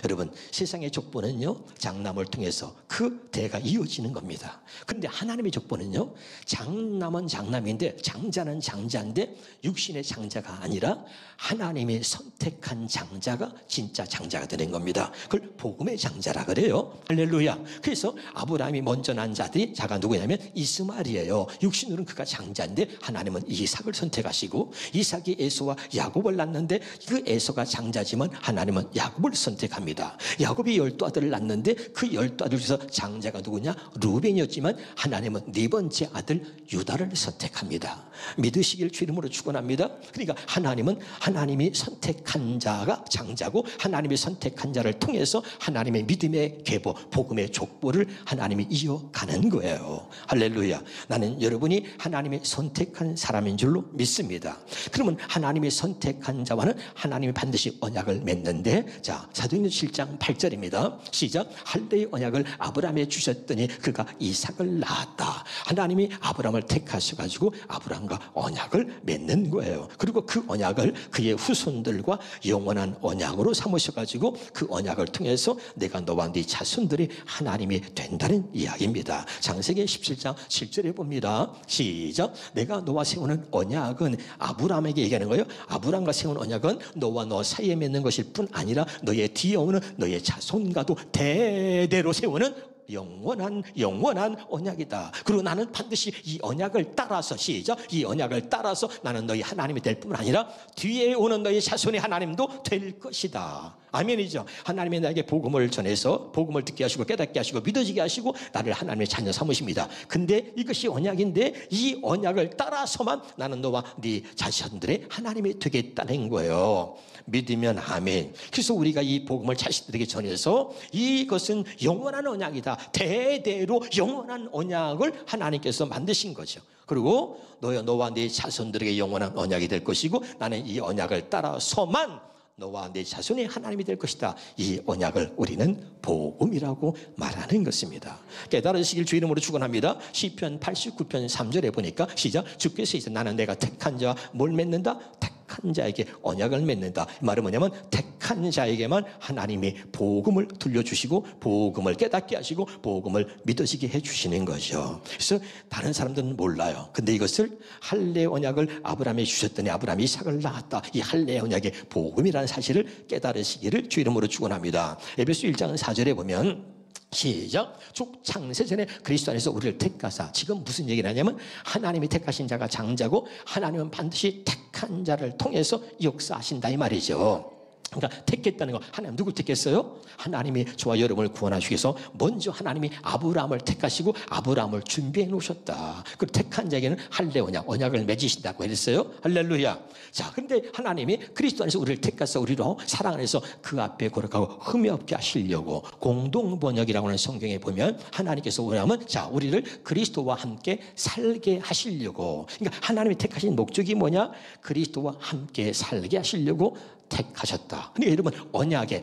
여러분, 세상의 족보는요, 장남을 통해서 그 대가 이어지는 겁니다. 그런데 하나님의 족보는요, 장남은 장남인데 장자는 장자인데 육신의 장자가 아니라 하나님이 선택한 장자가 진짜 장자가 되는 겁니다. 그걸 복음의 장자라 그래요. 할렐루야. 그래서 아브라함이 먼저 난 자가 누구냐면 이스마엘이에요. 육신으로는 그가 장자인데 하나님은 이삭을 선택하시고, 이삭이 에서와 야곱을 낳는데 그 에서가 장자지만 하나님은 야곱을 선택합니다. 야곱이 12아들을 낳는데 그 12아들 중에서 장자가 누구냐? 루벤이었지만 하나님은 네 번째 아들 유다를 선택합니다. 믿으시길 주 이름으로 축원합니다. 그러니까 하나님은 하나님이 선택한 자가 장자고, 하나님이 선택한 자를 통해서 하나님의 믿음의 계보, 복음의 족보를 하나님이 이어가는 거예요. 할렐루야. 나는 여러분이 하나님의 선택한 사람인 줄로 믿습니다. 그러면 하나님이 선택한 자와는 하나님이 반드시 언약을 맺는데, 자, 사도행전 7장 8절입니다. 시작. 할례의 언약을 아브라함에 주셨더니 그가 이삭을 낳았다. 하나님이 아브라함을 택하셔가지고 아브라함과 언약을 맺는 거예요. 그리고 그 언약을 그의 후손들과 영원한 언약으로 삼으셔가지고 그 언약을 통해서 내가 너와 네 자손들이 하나님이 된다는 이야기입니다. 창세기 17장 7절에 봅니다. 시작. 내가 너와 세우는 언약은, 아브라함에게 얘기하는 거예요. 아브라함과 세운 언약은 너와 너 사이에 맺는 것일 뿐 아니라 너의 뒤에 오는 너의 자손과도 대대로 세우는 영원한 언약이다. 그리고 나는 반드시 이 언약을 따라서, 시작, 이 언약을 따라서 나는 너희 하나님이 될 뿐만 아니라 뒤에 오는 너희 자손의 하나님도 될 것이다. 아멘이죠. 하나님이 나에게 복음을 전해서 복음을 듣게 하시고 깨닫게 하시고 믿어지게 하시고 나를 하나님의 자녀 삼으십니다. 근데 이것이 언약인데 이 언약을 따라서만 나는 너와 네 자손들의 하나님이 되겠다는 거예요. 믿으면 아멘. 그래서 우리가 이 복음을 자식들에게 전해서 이것은 영원한 언약이다, 대대로 영원한 언약을 하나님께서 만드신 거죠. 그리고 너와 네 자손들에게 영원한 언약이 될 것이고 나는 이 언약을 따라서만 너와 네 자손이 하나님이 될 것이다. 이 언약을 우리는 복음이라고 말하는 것입니다. 깨달으시길 주 이름으로 축원합니다. 시편 89편 3절에 보니까 시작. 주께서 이제 나는 내가 택한 자와 뭘 맺는다? 택한 자에게 언약을 맺는다. 이 말은 뭐냐면 택한 자에게만 하나님이 복음을 들려주시고 복음을 깨닫게 하시고 복음을 믿어지게 해주시는 거죠. 그래서 다른 사람들은 몰라요. 근데 이것을 할례 언약을 아브라함에 주셨더니 아브라함이 이삭을 낳았다. 이 할례 언약의 복음이라는 사실을 깨달으시기를 주 이름으로 축원합니다. 에베소 1장 4절에 보면 시작. 쭉 창세전에 그리스도 안에서 우리를 택하사, 지금 무슨 얘기를 하냐면 하나님이 택하신 자가 장자고 하나님은 반드시 택한 자를 통해서 역사하신다 이 말이죠. 그러니까 택했다는 거, 하나님 누굴 택했어요? 하나님이 저와 여러분을 구원하시기 위해서 먼저 하나님이 아브라함을 택하시고 아브라함을 준비해 놓으셨다. 그 택한 자에게는 할례 언약을 맺으신다고 했어요. 할렐루야. 자, 그런데 하나님이 그리스도 안에서 우리를 택하사 우리로 사랑 안에서 그 앞에 거룩하고 흠이 없게 하시려고, 공동번역이라고 하는 성경에 보면 하나님께서 원하면 자, 우리를 그리스도와 함께 살게 하시려고, 그러니까 하나님이 택하신 목적이 뭐냐? 그리스도와 함께 살게 하시려고 택하셨다. 근데 여러분, 언약의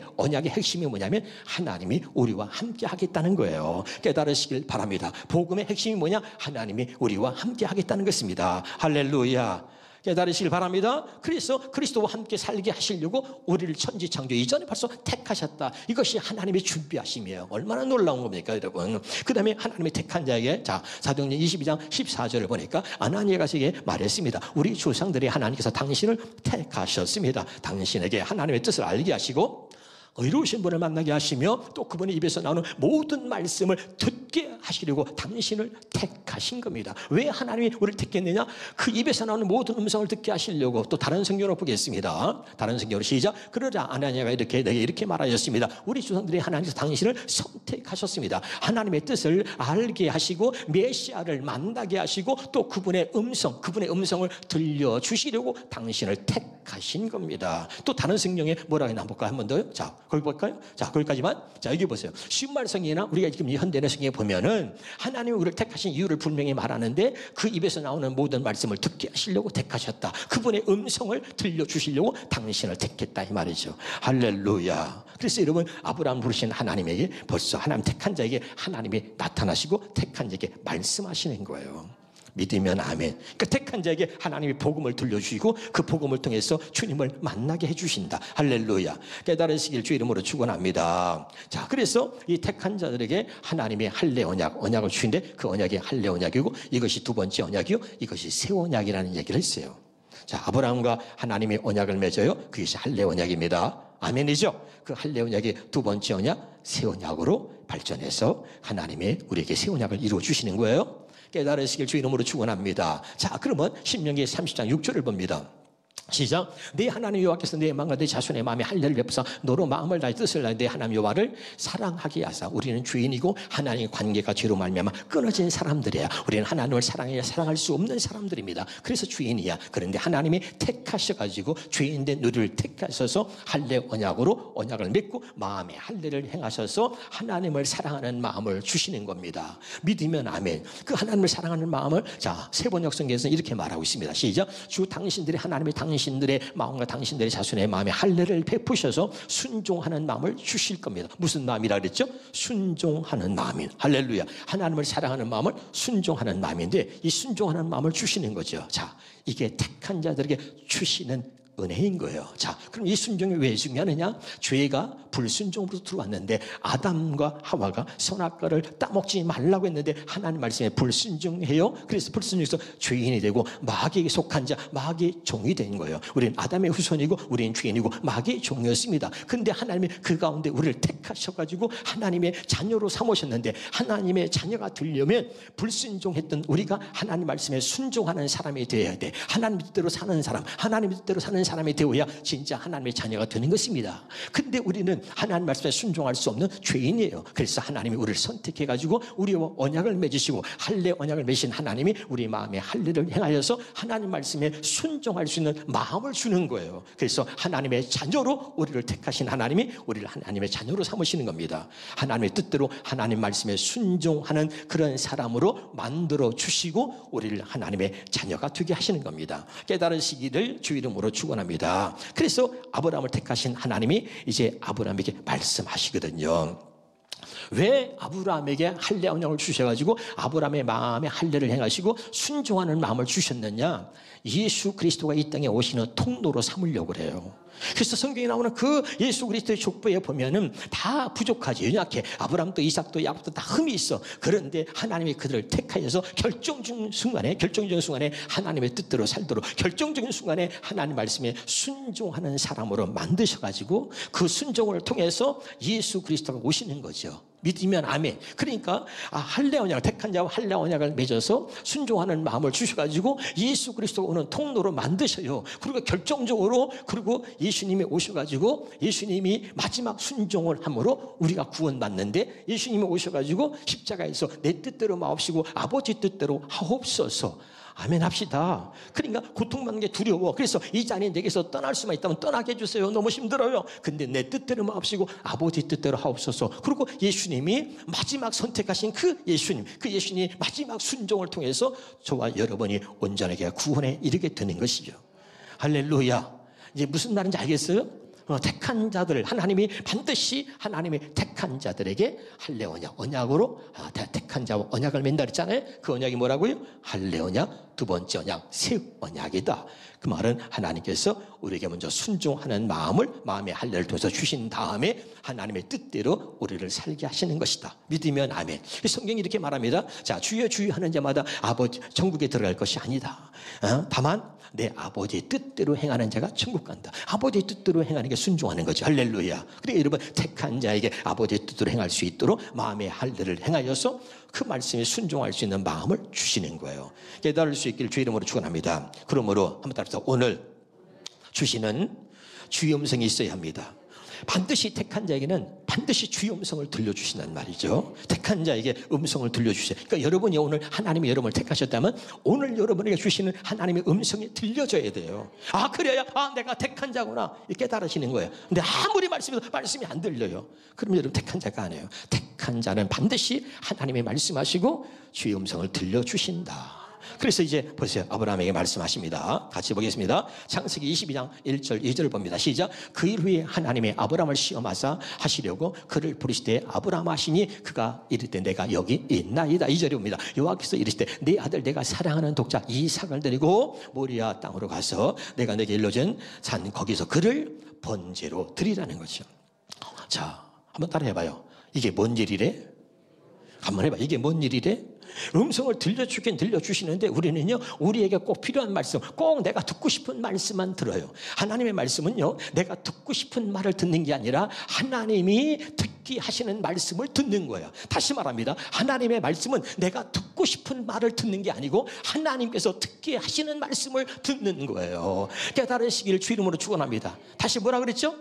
핵심이 뭐냐면 하나님이 우리와 함께 하겠다는 거예요. 깨달으시길 바랍니다. 복음의 핵심이 뭐냐? 하나님이 우리와 함께 하겠다는 것입니다. 할렐루야. 깨달으시길 바랍니다. 그래서 그리스도와 함께 살게 하시려고 우리를 천지창조 이전에 벌써 택하셨다. 이것이 하나님의 준비하심이에요. 얼마나 놀라운 겁니까, 여러분? 그 다음에 하나님의 택한 자에게, 자, 사도행전 22장 14절을 보니까 아나니아가 에게 말했습니다. 우리 조상들이 하나님께서 당신을 택하셨습니다. 당신에게 하나님의 뜻을 알게 하시고 의로우신 분을 만나게 하시며 또 그분의 입에서 나오는 모든 말씀을 듣게 하시려고 당신을 택하신 겁니다. 왜 하나님이 우리를 택했느냐? 그 입에서 나오는 모든 음성을 듣게 하시려고. 또 다른 성경으로 보겠습니다. 다른 성경으로 시작. 그러자 아나니아가 내게 이렇게 말하였습니다. 우리 조상들이 하나님께서 당신을 선택하셨습니다. 하나님의 뜻을 알게 하시고 메시아를 만나게 하시고 또 그분의 음성을 들려주시려고 당신을 택하신 겁니다. 또 다른 성경에 뭐라고 했나 볼까요? 한 번 더요. 자, 거기 볼까요? 자, 거기까지만. 자, 여기 보세요. 신말 성경이나 우리가 지금 이 현대의 성경에 보면은 하나님이 우리를 택하신 이유를 분명히 말하는데 그 입에서 나오는 모든 말씀을 듣게 하시려고 택하셨다. 그분의 음성을 들려주시려고 당신을 택했다 이 말이죠. 할렐루야. 그래서 여러분, 아브라함 부르신 하나님에게 벌써 하나님 택한 자에게 하나님이 나타나시고 택한 자에게 말씀하시는 거예요. 믿으면 아멘. 그러니까 택한 자에게 하나님이 복음을 들려주시고 그 복음을 통해서 주님을 만나게 해주신다. 할렐루야. 깨달으시길 주 이름으로 축원합니다. 자, 그래서 이 택한 자들에게 하나님이 할례 언약을 주신데 그 언약이 할례 언약이고 이것이 두 번째 언약이요, 이것이 새 언약이라는 얘기를 했어요. 자, 아브라함과 하나님이 언약을 맺어요. 그것이 할례 언약입니다. 아멘이죠. 그 할례 언약이 두 번째 언약, 새 언약으로 발전해서 하나님이 우리에게 새 언약을 이루어 주시는 거예요. 깨달으시길 주 이름으로 축원합니다. 자, 그러면 신명기 30장 6절을 봅니다. 시작. 네 하나님 여호와께서 네 마음과 네 자손의 마음에 할례를 베푸사 너로 마음을 다해 뜻을 다해 네 하나님 여호와를 사랑하게 하사. 우리는 죄인이고 하나님의 관계가 죄로 말미암아 끊어진 사람들이야. 우리는 하나님을 사랑해야 사랑할 수 없는 사람들입니다. 그래서 죄인이야. 그런데 하나님이 택하셔가지고 죄인된 우리를 택하셔서 할례 언약으로 언약을 맺고 마음에 할례를 행하셔서 하나님을 사랑하는 마음을 주시는 겁니다. 믿으면 아멘. 그 하나님을 사랑하는 마음을 자, 세번역 성경에서는 이렇게 말하고 있습니다. 시작. 주 당신들이 하나님의 당신들의 마음과 당신들의 자손의 마음에 할례를 베푸셔서 순종하는 마음을 주실 겁니다. 무슨 마음이라 그랬죠? 순종하는 마음인. 할렐루야. 하나님을 사랑하는 마음을 순종하는 마음인데 이 순종하는 마음을 주시는 거죠. 자, 이게 택한 자들에게 주시는 은혜인 거예요. 자, 그럼 이 순종이 왜 중요하느냐? 죄가 불순종으로 들어왔는데 아담과 하와가 선악과를 따먹지 말라고 했는데 하나님 말씀에 불순종해요. 그래서 불순종해서 죄인이 되고 마귀에게 속한 자, 마귀의 종이 된 거예요. 우리는 아담의 후손이고 우리는 죄인이고 마귀의 종이었습니다. 그런데 하나님이 그 가운데 우리를 택하셔가지고 하나님의 자녀로 삼으셨는데 하나님의 자녀가 되려면 불순종했던 우리가 하나님 말씀에 순종하는 사람이 되어야 돼. 하나님 뜻대로 사는 사람, 하나님 뜻대로 사는 사람이 되어야 진짜 하나님의 자녀가 되는 것입니다. 근데 우리는 하나님 말씀에 순종할 수 없는 죄인이에요. 그래서 하나님이 우리를 선택해가지고 우리와 언약을 맺으시고 할례 언약을 맺으신 하나님이 우리 마음에 할례를 행하여서 하나님 말씀에 순종할 수 있는 마음을 주는 거예요. 그래서 하나님의 자녀로 우리를 택하신 하나님이 우리를 하나님의 자녀로 삼으시는 겁니다. 하나님의 뜻대로 하나님 말씀에 순종하는 그런 사람으로 만들어 주시고 우리를 하나님의 자녀가 되게 하시는 겁니다. 깨달으시기를 주 이름으로 축원합니다. 그래서 아브라함을 택하신 하나님이 이제 아브라함에게 말씀하시거든요. 왜 아브라함에게 할례 언약을 주셔가지고 아브라함의 마음에 할례를 행하시고 순종하는 마음을 주셨느냐? 예수 그리스도가 이 땅에 오시는 통로로 삼으려고 그래요. 그래서 성경에 나오는 그 예수 그리스도의 족보에 보면은 다 부족하지, 연약해. 아브라함도 이삭도 야곱도 다 흠이 있어. 그런데 하나님이 그들을 택하여서 결정적인 순간에 하나님의 뜻대로 살도록 결정적인 순간에 하나님 말씀에 순종하는 사람으로 만드셔가지고 그 순종을 통해서 예수 그리스도가 오시는 거죠. 믿으면 아멘. 그러니까 할례 언약을 택한 자와 할례 언약을 맺어서 순종하는 마음을 주셔가지고 예수 그리스도가 오는 통로로 만드셔요. 그리고 결정적으로 그리고 예수님이 오셔가지고 예수님이 마지막 순종을 함으로 우리가 구원받는데 예수님이 오셔가지고 십자가에서 내 뜻대로 마옵시고 아버지 뜻대로 하옵소서. 아멘 합시다. 그러니까 고통받는 게 두려워. 그래서 이 자리 내게서 떠날 수만 있다면 떠나게 해주세요. 너무 힘들어요. 근데 내 뜻대로 마옵시고 아버지 뜻대로 하옵소서. 그리고 예수님이 마지막 선택하신 그 예수님이 마지막 순종을 통해서 저와 여러분이 온전하게 구원에 이르게 되는 것이죠. 할렐루야. 이제 무슨 말인지 알겠어요? 택한 자들, 하나님이 반드시 하나님의 택한 자들에게 할례 언약으로 택한 자와 언약을 맺는다 그랬잖아요. 그 언약이 뭐라고요? 할례 언약, 두 번째 언약, 새 언약이다. 그 말은 하나님께서 우리에게 먼저 순종하는 마음의 할례를 통해서 주신 다음에 하나님의 뜻대로 우리를 살게 하시는 것이다. 믿으면 아멘. 성경이 이렇게 말합니다. 자, 주여 주여 하는 자마다 아버지 천국에 들어갈 것이 아니다. 다만 내 아버지의 뜻대로 행하는 자가 천국 간다. 아버지의 뜻대로 행하는 게 순종하는 거죠. 할렐루야. 그러니까 여러분 택한 자에게 아버지의 뜻대로 행할 수 있도록 마음의 할례를 행하여서 그 말씀에 순종할 수 있는 마음을 주시는 거예요. 깨달을 수 있기를 주의 이름으로 축원합니다. 그러므로 한번 따라서 오늘 주시는 주의 음성이 있어야 합니다. 반드시 택한 자에게는 반드시 주의 음성을 들려주신단 말이죠. 택한 자에게 음성을 들려주세요. 그러니까 여러분이 오늘 하나님이 여러분을 택하셨다면 오늘 여러분에게 주시는 하나님의 음성이 들려져야 돼요. 그래야 내가 택한 자구나 깨달으시는 거예요. 근데 아무리 말씀이 안 들려요. 그러면 여러분 택한 자가 아니에요. 택한 자는 반드시 하나님이 말씀하시고 주의 음성을 들려주신다. 그래서 이제 보세요. 아브라함에게 말씀하십니다. 같이 보겠습니다. 창세기 22장 1절 2절을 봅니다. 시작. 그 일 후에 하나님의 아브라함을 시험하사 하시려고 그를 부르시되 아브라함 하시니 그가 이르되 내가 여기 있나이다. 2절에 봅니다. 여호와께서 이르시되 내 아들 내가 사랑하는 독자 이삭을 데리고 모리아 땅으로 가서 내가 내게 일러준 산 거기서 그를 번제로 드리라는 거죠. 자, 한번 따라해봐요. 이게 뭔 일이래? 한번 해봐. 이게 뭔 일이래? 음성을 들려주긴 들려주시는데 우리는요, 우리에게 꼭 필요한 말씀, 꼭 내가 듣고 싶은 말씀만 들어요. 하나님의 말씀은요, 내가 듣고 싶은 말을 듣는 게 아니라 하나님이 듣게 하시는 말씀을 듣는 거예요. 다시 말합니다. 하나님의 말씀은 내가 듣고 싶은 말을 듣는 게 아니고 하나님께서 듣게 하시는 말씀을 듣는 거예요. 깨달으시기를 주 이름으로 축원합니다. 다시 뭐라 그랬죠?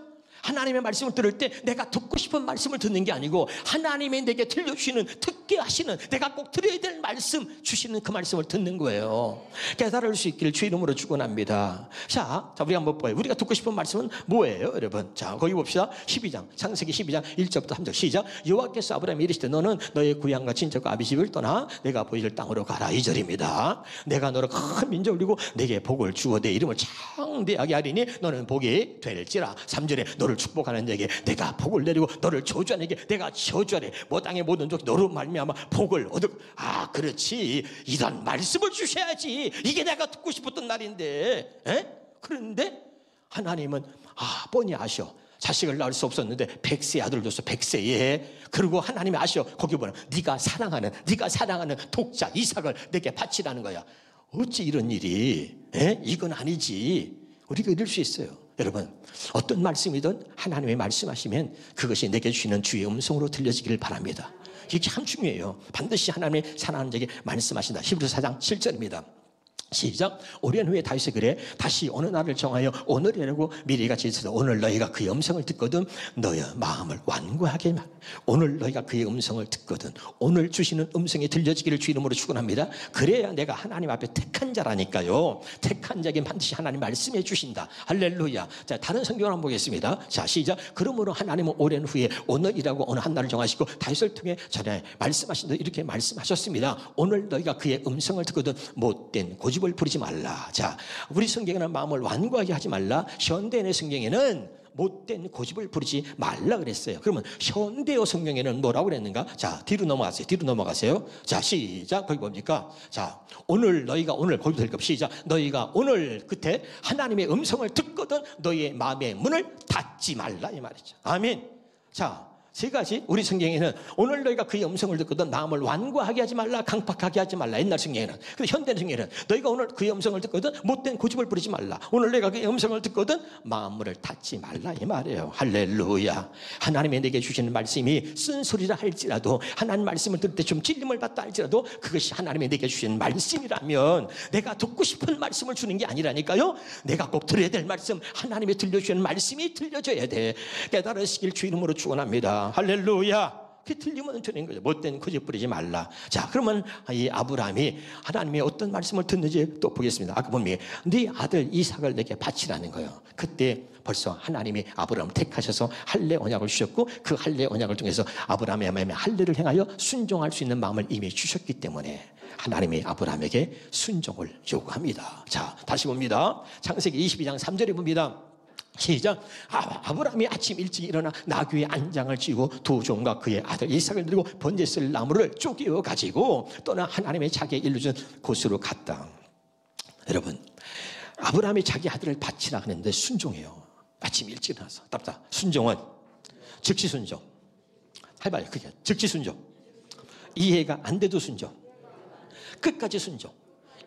하나님의 말씀을 들을 때 내가 듣고 싶은 말씀을 듣는 게 아니고 하나님이 내게 들려주시는, 듣게 하시는, 내가 꼭 들어야 될 말씀 주시는 그 말씀을 듣는 거예요. 깨달을 수 있기를 주 이름으로 축원합니다. 자, 우리 한번 봐요. 우리가 듣고 싶은 말씀은 뭐예요, 여러분? 자, 거기 봅시다. 12장, 창세기 12장 1절부터 3절 시작. 여호와께서 아브라함에게 이르시되 너는 너의 고향과 친척과 아비 집을 떠나 내가 보이실 땅으로 가라. 2절입니다. 내가 너를 큰 민족을 이루고 내게 복을 주어 내 이름을 창대하게 하리니 너는 복이 될지라. 3절에 너를 축복하는 자에게 내가 복을 내리고 너를 저주하는 자에게 내가 저주하리. 뭐 땅의 모든 족이 너로 말미암아 복을 얻을. 아, 그렇지. 이런 말씀을 주셔야지. 이게 내가 듣고 싶었던 날인데. 그런데 하나님은 뻔히 아셔. 자식을 낳을 수 없었는데 100세 아들을 줬어. 100세에. 그리고 하나님이 아셔. 거기 보면 네가 사랑하는 독자 이삭을 내게 바치라는 거야. 어찌 이런 일이? 이건 아니지. 우리가 이럴 수 있어요. 여러분, 어떤 말씀이든 하나님의 말씀하시면 그것이 내게 주시는 주의 음성으로 들려지기를 바랍니다. 이게 참 중요해요. 반드시 하나님의 사랑하는 자에게 말씀하신다. 히브리서 4장 7절입니다. 시작. 오랜 후에 다윗이 그래 다시 어느 날을 정하여 오늘이라고 미리가 지어서 오늘 너희가 그의 음성을 듣거든 너의 마음을 완고하게 말. 오늘 너희가 그의 음성을 듣거든 오늘 주시는 음성이 들려지기를 주 이름으로 축원합니다. 그래야 내가 하나님 앞에 택한 자라니까요. 택한 자에게 반드시 하나님 말씀해 주신다. 할렐루야. 자, 다른 성경을 한번 보겠습니다. 자, 시작. 그러므로 하나님은 오랜 후에 오늘이라고 어느 한 날을 정하시고 다윗을 통해 전에 말씀하신 대 이렇게 말씀하셨습니다. 오늘 너희가 그의 음성을 듣거든 못된 고집을 부리지 말라. 자, 우리 성경에는 마음을 완고하게 하지 말라. 현대인의 성경에는 못된 고집을 부리지 말라 그랬어요. 그러면 현대어 성경에는 뭐라고 그랬는가? 자, 뒤로 넘어가세요. 자, 시작. 거기 뭡니까? 자, 오늘 너희가 오늘 거기도 될 것. 시작. 너희가 오늘 끝에 하나님의 음성을 듣거든 너희의 마음의 문을 닫지 말라 이 말이죠. 아멘. 자, 세 가지. 우리 성경에는 오늘 너희가 그의 음성을 듣거든 마음을 완고하게 하지 말라, 강팍하게 하지 말라. 옛날 성경에는. 근데 현대 성경에는 너희가 오늘 그의 음성을 듣거든 못된 고집을 부리지 말라. 오늘 너희가 그의 음성을 듣거든 마음을 닫지 말라 이 말이에요. 할렐루야. 하나님이 내게 주시는 말씀이 쓴소리라 할지라도 하나님 말씀을 들을 때 좀 찔림을 받다 할지라도 그것이 하나님이 내게 주시는 말씀이라면 내가 듣고 싶은 말씀을 주는 게 아니라니까요. 내가 꼭 들어야 될 말씀, 하나님이 들려주시는 말씀이 들려줘야 돼. 깨달으시길 주 이름으로 축원합니다. 할렐루야. 그게 틀리면 되는 거죠. 못된 고집 부리지 말라. 자, 그러면 이 아브라함이 하나님의 어떤 말씀을 듣는지 또 보겠습니다. 아까 보면 네 아들 이삭을 내게 바치라는 거예요. 그때 벌써 하나님이 아브라함을 택하셔서 할례 언약을 주셨고 그 할례 언약을 통해서 아브라함의 마음에 할례를 행하여 순종할 수 있는 마음을 이미 주셨기 때문에 하나님이 아브라함에게 순종을 요구합니다. 자, 다시 봅니다. 창세기 22장 3절에 봅니다. 시작. 아브라함이 아침 일찍 일어나 나귀의 안장을 쥐고 두 종과 그의 아들 이삭을 들고 번제 쓸 나무를 쪼개어 가지고 떠나 하나님의 자기의 일러준 곳으로 갔다. 여러분, 아브라함이 자기 아들을 바치라 하는데 순종해요. 아침 일찍 일어나서 답답. 순종은 즉시 순종. 해봐요. 그게 즉시 순종. 이해가 안 돼도 순종. 끝까지 순종.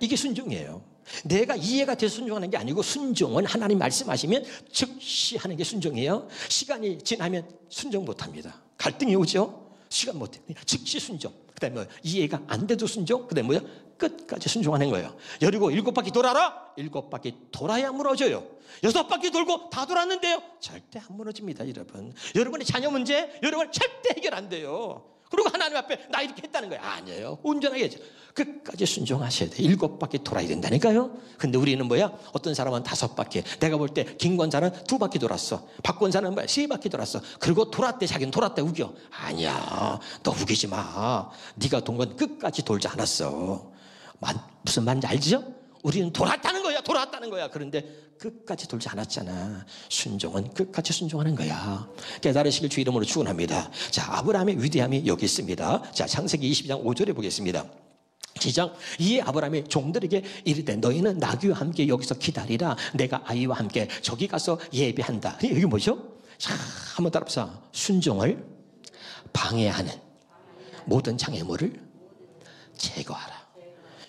이게 순종이에요. 내가 이해가 돼서 순종하는 게 아니고 순종은 하나님 말씀하시면 즉시 하는 게 순종이에요. 시간이 지나면 순종 못합니다. 갈등이 오죠. 시간 못해. 즉시 순종. 그 다음에 이해가 안 돼도 순종. 그 다음에 뭐야? 끝까지 순종하는 거예요. 여리고 7바퀴 돌아라. 7바퀴 돌아야 무너져요. 6바퀴 돌고 다 돌았는데요. 절대 안 무너집니다, 여러분. 여러분의 자녀 문제, 여러분 절대 해결 안 돼요. 그리고 하나님 앞에 나 이렇게 했다는 거예요. 아니에요. 온전하게 해야죠. 끝까지 순종하셔야 돼요. 7바퀴 돌아야 된다니까요. 근데 우리는 뭐야? 어떤 사람은 5바퀴. 내가 볼 때 김권사는 2바퀴 돌았어. 박권사는 뭐야? 3바퀴 돌았어. 그리고 돌았대. 자기는 돌았대. 우겨. 아니야. 너 우기지 마. 네가 돈 건 끝까지 돌지 않았어. 무슨 말인지 알죠? 우리는 돌았다는 거야, 돌았다는 거야. 그런데 끝까지 돌지 않았잖아. 순종은 끝까지 순종하는 거야. 깨달으시길 주 이름으로 축원합니다. 자, 아브라함의 위대함이 여기 있습니다. 자, 창세기 22장 5절에 보겠습니다. 시작. 이에 아브라함이 종들에게 이르되 너희는 나귀와 함께 여기서 기다리라. 내가 아이와 함께 저기 가서 예배한다. 이게 뭐죠? 자, 한번 따라합시다. 순종을 방해하는 모든 장애물을 제거하라.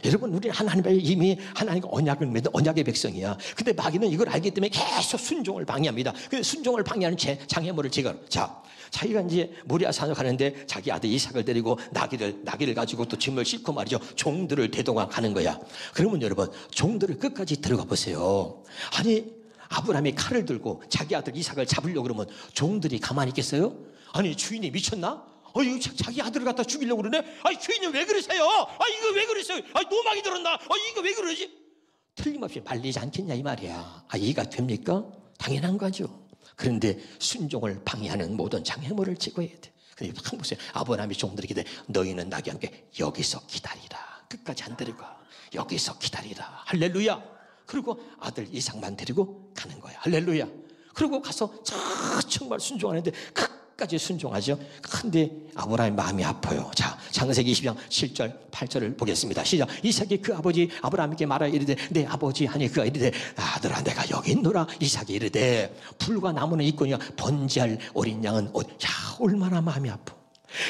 여러분, 우리 하나님의 이미 하나님과 언약을 맺은 언약의 백성이야. 근데 마귀는 이걸 알기 때문에 계속 순종을 방해합니다. 근데 순종을 방해하는 장애물을 제거하라. 자, 자기가 이제 모리아 산을 가는데 자기 아들 이삭을 데리고 나귀를 가지고 또 짐을 싣고 말이죠. 종들을 대동강 가는 거야. 그러면 여러분, 종들을 끝까지 들어가 보세요. 아니, 아브라함이 칼을 들고 자기 아들 이삭을 잡으려고 그러면 종들이 가만히 있겠어요? 아니, 주인이 미쳤나? 이거 자기 아들을 갖다 죽이려고 그러네? 아니, 주인님 왜 그러세요? 이거 왜 그러세요? 노망이 들었나? 이거 왜 그러지? 틀림없이 말리지 않겠냐 이 말이야. 이해가 됩니까? 당연한 거죠. 그런데 순종을 방해하는 모든 장애물을 제거해야 돼. 근데 한번 보세요. 아브라함이 종들에게 돼. 너희는 나귀와 함께 여기서 기다리라. 끝까지 안 데리고 여기서 기다리라. 할렐루야. 그리고 아들 이삭만 데리고 가는 거야. 할렐루야. 그리고 가서 정말 순종하는데 끝까지 순종하죠. 근데 아브라함의 마음이 아파요. 자, 창세기 20장 7절 8절을 보겠습니다. 시작. 이삭이 그 아버지 아브라함에게 말하여 이르되 내 아버지 하니 그가 이르되 아들아 내가 여기 있노라. 이삭이 이르되 불과 나무는 있거니와 번제할 어린 양은 어디? 야, 얼마나 마음이 아파.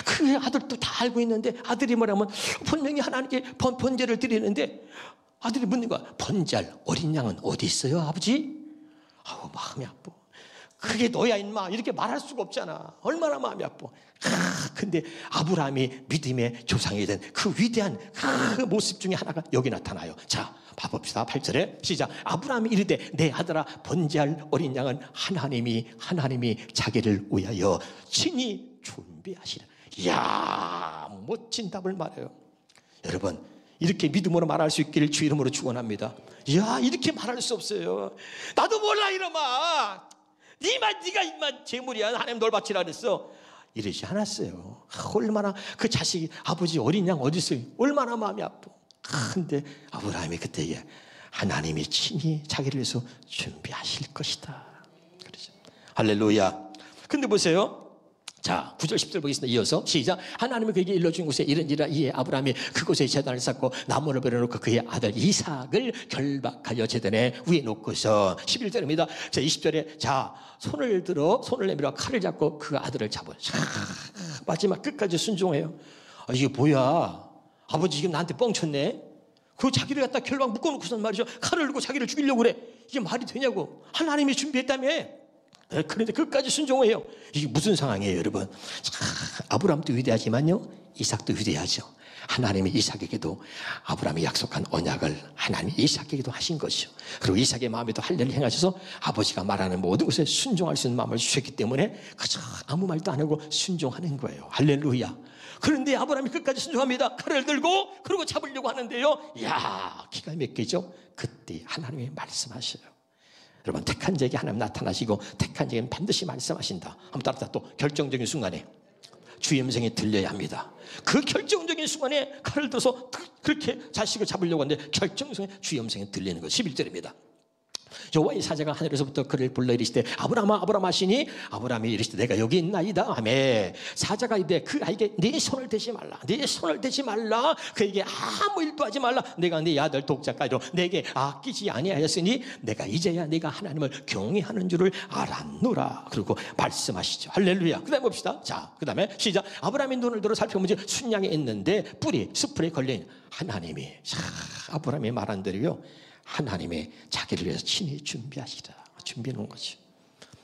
그 아들도 다 알고 있는데 아들이 뭐라면 분명히 하나님께 번제를 드리는데 아들이 묻는 거야. 번제할 어린 양은 어디 있어요 아버지? 마음이 아파. 그게 너야 인마 이렇게 말할 수가 없잖아. 얼마나 마음이 아파. 근데 아브라함이 믿음의 조상이 된 그 위대한 그 모습 중에 하나가 여기 나타나요. 자, 봐봅시다. 8절에 시작. 아브라함이 이르되 내 아들아 번제할 어린 양은 하나님이 자기를 위하여 친히 준비하시라. 이야, 멋진 답을 말해요. 여러분, 이렇게 믿음으로 말할 수 있기를 주 이름으로 축원합니다. 이야, 이렇게 말할 수 없어요. 나도 몰라 이놈아. 네가 임만 재물이야. 하나님 널 바치라 그랬어. 이러지 않았어요. 얼마나 그 자식이 아버지 어린 양 어디 있어요? 얼마나 마음이 아파. 근데 아브라함이 그때에 하나님이 친히 자기를 위해서 준비하실 것이다. 그러죠. 할렐루야. 근데 보세요. 자, 9절 10절 보겠습니다. 이어서 시작. 하나님이 그에게 일러준 곳에 이른지라. 이에 아브라함이 그곳에 제단을 쌓고 나무를 버려놓고 그의 아들 이삭을 결박하여 제단에 위에 놓고서 11절입니다. 자, 20절에 자, 손을 내밀어 칼을 잡고 그 아들을 잡아요. 마지막 끝까지 순종해요. 이게 뭐야? 아버지 지금 나한테 뻥쳤네? 그 자기를 갖다 결박 묶어놓고선 말이죠. 칼을 들고 자기를 죽이려고 그래. 이게 말이 되냐고. 하나님이 준비했다며. 그런데 끝까지 순종해요. 이게 무슨 상황이에요 여러분? 아브라함도 위대하지만요 이삭도 위대하죠. 하나님이 이삭에게도 아브라함이 약속한 언약을 하나님이 이삭에게도 하신 것이죠. 그리고 이삭의 마음에도 할례를 행하셔서 아버지가 말하는 모든 것에 순종할 수 있는 마음을 주셨기 때문에 그저 아무 말도 안 하고 순종하는 거예요. 할렐루야. 그런데 아브라함이 끝까지 순종합니다. 칼을 들고 그리고 잡으려고 하는데요, 이야, 기가 막히죠. 그때 하나님이 말씀하셔요. 여러분, 택한 자에게 하나님 나타나시고 택한 자에게는 반드시 말씀하신다. 한번 따라서 또 결정적인 순간에 주의 음성이 들려야 합니다. 그 결정적인 순간에 칼을 들어서 그렇게 자식을 잡으려고 하는데 결정적인 주의 음성이 들리는 것. 11절입니다. 여호와의 사자가 하늘에서부터 그를 불러 이르시되 아브라함아 아브라함 하시니 아브라함이 이르시되 내가 여기 있나이다 하며 사자가 이르되 그 아이에게 네 손을 대지 말라 그에게 아무 일도 하지 말라. 내가 네 아들 독자까지도 내게 아끼지 아니하였으니 내가 이제야 네가 하나님을 경외하는 줄을 알았노라. 그리고 말씀하시죠. 할렐루야. 그 다음에 봅시다. 자, 그 다음에 시작. 아브라함이 눈을 들어 살펴보니 순양에 있는데 숯불에 걸린 하나님이 아브라함이 말한 대로요 하나님의 자기를 위해서 친히 준비하시라. 준비해 놓은 거죠.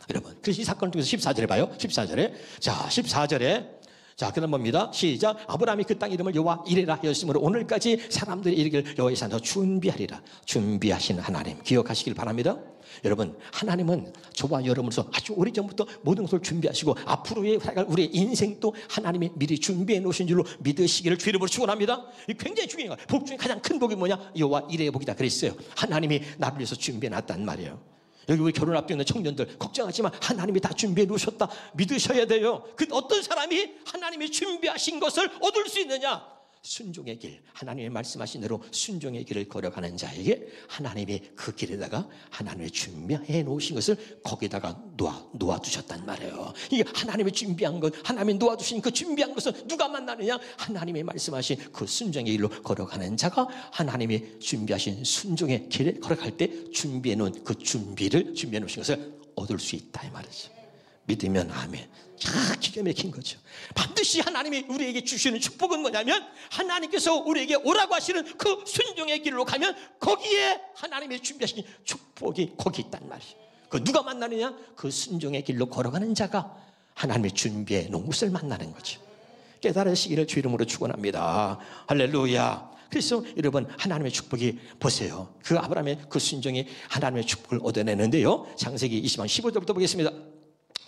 여러분, 그래서 이 사건을 통해서 14절에 봐요. 14절에. 자, 14절에. 자, 그다음 봅니다. 시작. 아브라함이 그 땅 이름을 여호와 이레라 하였으므로 오늘까지 사람들이 이르기를 여호와의 산에서 준비하리라. 준비하신 하나님 기억하시길 바랍니다. 여러분, 하나님은 저와 여러분으로서 아주 오래전부터 모든 것을 준비하시고 앞으로의 우리의 인생도 하나님이 미리 준비해 놓으신 줄로 믿으시기를 주 이름으로 축원합니다. 이 굉장히 중요한 거예요. 복 중에 가장 큰 복이 뭐냐? 여호와 이레의 복이다 그랬어요. 하나님이 나를 위해서 준비해 놨단 말이에요. 여기 우리 결혼 앞두고 있는 청년들 걱정하지만 하나님이 다 준비해 놓으셨다 믿으셔야 돼요. 그 어떤 사람이 하나님이 준비하신 것을 얻을 수 있느냐? 순종의 길, 하나님의 말씀하신 대로 순종의 길을 걸어가는 자에게 하나님이 그 길에다가 하나님의 준비해 놓으신 것을 거기다가 놓아두셨단 말이에요. 이게 하나님의 준비한 것, 하나님이 놓아두신 그 준비한 것을 누가 만나느냐? 하나님의 말씀하신 그 순종의 길로 걸어가는 자가 하나님이 준비하신 순종의 길에 걸어갈 때 준비해 놓은 그 준비해 놓으신 것을 얻을 수 있다 이 말이죠. 믿으면 아멘. 기가 막힌 거죠. 반드시 하나님이 우리에게 주시는 축복은 뭐냐면 하나님께서 우리에게 오라고 하시는 그 순종의 길로 가면 거기에 하나님이 준비하신 축복이 거기 있단 말이에요. 그 누가 만나느냐? 그 순종의 길로 걸어가는 자가 하나님의 준비해 놓은 것을 만나는 거죠. 깨달으시기를 주 이름으로 축원합니다. 할렐루야. 그래서 여러분 하나님의 축복이 보세요. 그 아브라함의 그 순종이 하나님의 축복을 얻어내는데요. 창세기 20장 15절부터 보겠습니다.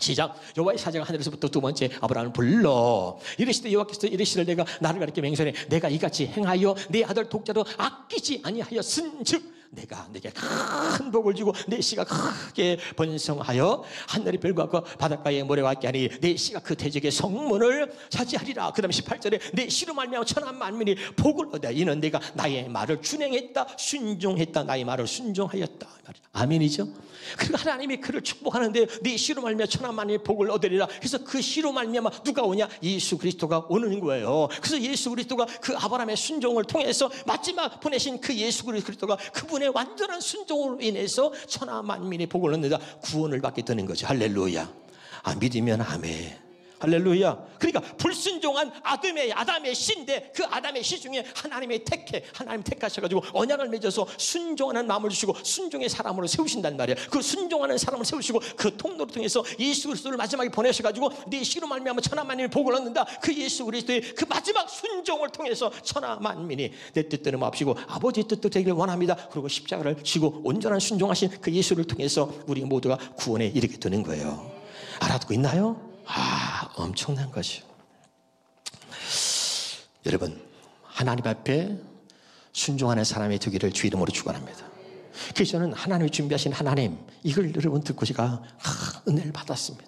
시작. 여호와의 사자가 하늘에서부터 두 번째 아브라함을 불러 이르시되 여호와께서 이르시를 내가 나를 가리켜 맹세하니 내가 이같이 행하여 내 아들 독자도 아끼지 아니하였은즉 내가 내게 큰 복을 주고 내 씨가 크게 번성하여 하늘의 별과 그 바닷가의 모래와 같게 하니 내 씨가 그 대적의 성문을 차지하리라. 그 다음에 18절에 내 씨로 말미암아 천하 만민이 복을 얻어 이는 내가 나의 말을 준행했다 순종했다 나의 말을 순종하였다. 아멘이죠. 그리고 하나님이 그를 축복하는데 네 씨로 말미암아 천하 만민이 복을 얻으리라. 그래서 그 씨로 말미암아 누가 오냐? 예수 그리스도가 오는 거예요. 그래서 예수 그리스도가 그 아브라함의 순종을 통해서 마지막 보내신 그 예수 그리스도가 그분의 완전한 순종으로 인해서 천하 만민이 복을 얻는다. 구원을 받게 되는 거죠. 할렐루야. 믿으면 아멘. 할렐루야. 그러니까 불순종한 아담의 씨인데 그 아담의 씨 중에 하나님 택하셔가지고 언약을 맺어서 순종하는 마음을 주시고 순종의 사람으로 세우신단 말이에요. 그 순종하는 사람을 세우시고 그 통로를 통해서 예수 그리스도를 마지막에 보내셔가지고 네 씨로 말미암아 천하 만민이 복을 얻는다. 그 예수 그리스도의 그 마지막 순종을 통해서 천하 만민이 내 뜻대로 마옵시고 아버지의 뜻대로 되기를 원합니다. 그리고 십자가를 지고 온전한 순종하신 그 예수를 통해서 우리 모두가 구원에 이르게 되는 거예요. 알아듣고 있나요? 엄청난 것이요. 여러분 하나님 앞에 순종하는 사람이 되기를 주 이름으로 축원합니다. 그래서 저는 하나님이 준비하신 하나님 이걸 여러분 듣고 제가 은혜를 받았습니다.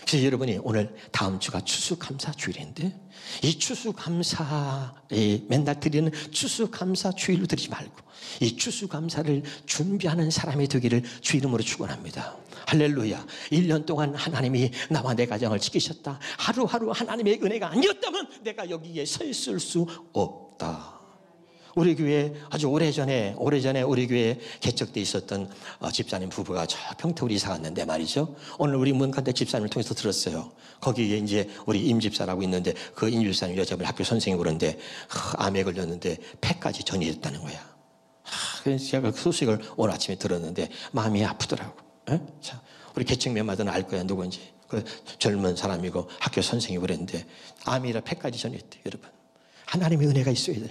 그래서 여러분이 오늘 다음 주가 추수감사주일인데 이 추수감사에 맨날 드리는 추수감사 주일로 드리지 말고 이 추수감사를 준비하는 사람이 되기를 주 이름으로 축원합니다. 할렐루야. 1년 동안 하나님이 나와 내 가정을 지키셨다. 하루하루 하나님의 은혜가 아니었다면 내가 여기에 서 있을 수 없다. 우리 교회 아주 오래전에 우리 교회에 개척돼 있었던 집사님 부부가 저 평택으로 이사 갔는데 말이죠. 오늘 우리 문간대 집사님을 통해서 들었어요. 거기에 이제 우리 임 집사라고 있는데 그 임 집사님 여자분 학교 선생님이 그러는데 암에 걸렸는데 폐까지 전이됐다는 거야. 그래서 제가 그 소식을 오늘 아침에 들었는데 마음이 아프더라고. 자, 우리 개척면마다는 알 거야 누구인지. 그 젊은 사람이고 학교 선생님이 그랬는데 암이라 폐까지 전이됐대. 여러분 하나님의 은혜가 있어야 돼요.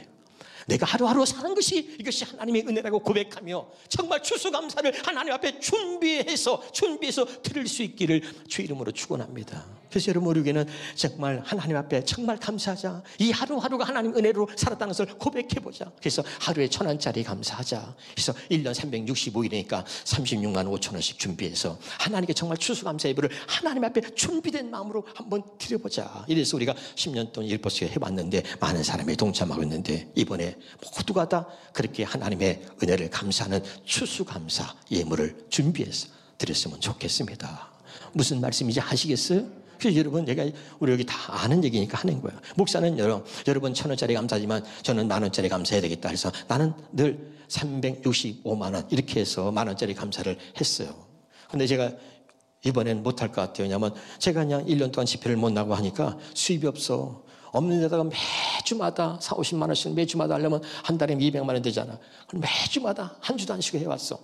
내가 하루하루 사는 것이 이것이 하나님의 은혜라고 고백하며 정말 추수감사를 하나님 앞에 준비해서 드릴 수 있기를 주 이름으로 축원합니다. 그래서 여러분 우리에게는 정말 하나님 앞에 정말 감사하자. 이 하루하루가 하나님 은혜로 살았다는 것을 고백해보자. 그래서 하루에 1,000원짜리 감사하자. 그래서 1년 365일이니까 36만 5천 원씩 준비해서 하나님께 정말 추수감사 예배를 하나님 앞에 준비된 마음으로 한번 드려보자. 이래서 우리가 10년 동안 일버스에 해봤는데 많은 사람이 동참하고 있는데 이번에 모두가 다 그렇게 하나님의 은혜를 감사하는 추수감사 예물을 준비해서 드렸으면 좋겠습니다. 무슨 말씀인지 아시겠어요? 그래서 여러분 우리 여기 다 아는 얘기니까 하는 거예요. 목사는 여러분 1,000원짜리 감사하지만 저는 10,000원짜리 감사해야 되겠다 해서 나는 늘 365만 원 이렇게 해서 10,000원짜리 감사를 했어요. 근데 제가 이번엔 못할 것 같아요. 왜냐하면 제가 그냥 1년 동안 집회를 못 나고 하니까 수입이 없어. 없는 데다가 매주마다 40-50만 원씩 매주마다 하려면 한 달에 200만 원 되잖아. 그럼 매주마다 한 주도 안 쉬고 해왔어.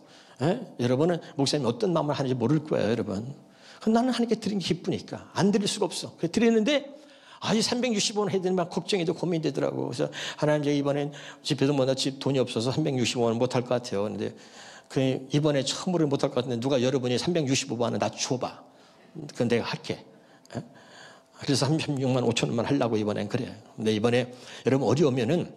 여러분은 목사님이 어떤 마음을 하는지 모를 거예요, 여러분. 나는 하나님께 드리는 게 기쁘니까 안 드릴 수가 없어. 그래서 드리는데 아주 365원 해야 되는 막 걱정이 돼 고민되더라고. 그래서 하나님 제가 이번엔 집회도 못하 돈이 없어서 365원 못할 것 같아요. 근데 이번에 처음으로 못할 것 같은데 누가 여러분이 365만 원 나 줘봐. 그건 내가 할게. 그래서 36만 5천 원만 하려고 이번엔 그래. 근데 이번에 여러분 어려우면은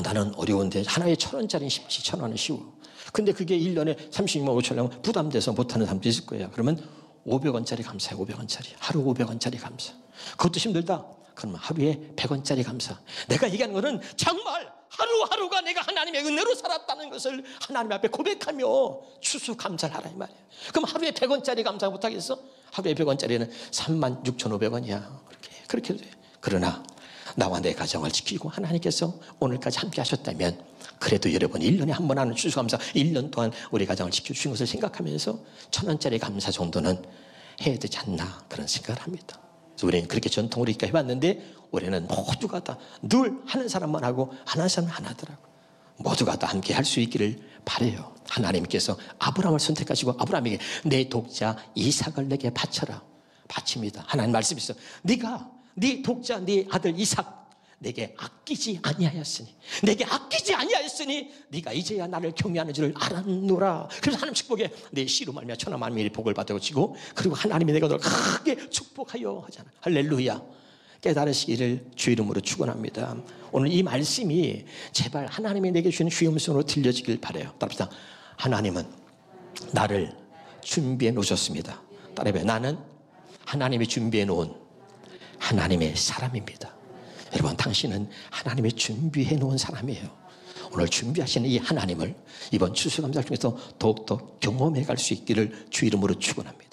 나는 어려운데 하나에 1,000원짜리는 쉽지 1,000원은 쉬워. 근데 그게 1년에 36만 5천 원 하면 부담돼서 못하는 사람도 있을 거예요. 그러면 500원짜리 감사해. 500원짜리 하루 500원짜리 감사. 그것도 힘들다. 그러면 하루에 100원짜리 감사. 내가 얘기하는 것은 정말 하루하루가 내가 하나님의 은혜로 살았다는 것을 하나님 앞에 고백하며 추수감사를 하라 이 말이에요. 그럼 하루에 100원짜리 감사 못하겠어? 하루에 100원짜리는 36,500원이야. 그렇게 돼. 그러나 나와 내 가정을 지키고 하나님께서 오늘까지 함께 하셨다면 그래도 여러분 1년에 한 번 하는 추수감사 1년 동안 우리 가정을 지켜주신 것을 생각하면서 1,000원짜리 감사 정도는 해야 되지 않나 그런 생각을 합니다. 그래서 우리는 그렇게 전통으로 이렇게 해왔는데 올해는 모두가 다 늘 하는 사람만 하고 안 하는 사람은 안 하더라고. 모두가 다 함께 할 수 있기를 바라요. 하나님께서 아브라함을 선택하시고 아브라함에게 내 독자 이삭을 내게 바쳐라. 바칩니다. 하나님 말씀이있어. 네가 네 독자 네 아들 이삭 내게 아끼지 아니하였으니 네가 이제야 나를 경외하는 줄을 알았노라. 그래서 하나님 축복에 내 씨로 말미암아 천하 만민이 복을 받아오시고 그리고 하나님이 내가 너를 크게 축복하여 하잖아. 할렐루야. 깨달으시기를 주 이름으로 축원합니다. 오늘 이 말씀이 제발 하나님이 내게 주신 주음성으로 들려지길 바라요. 따라합시다. 하나님은 나를 준비해 놓으셨습니다. 따라해봐요. 나는 하나님이 준비해 놓은 하나님의 사람입니다. 여러분, 당신은 하나님이 준비해 놓은 사람이에요. 오늘 준비하시는 이 하나님을 이번 추수감사 중에서 더욱더 경험해 갈 수 있기를 주 이름으로 축원합니다.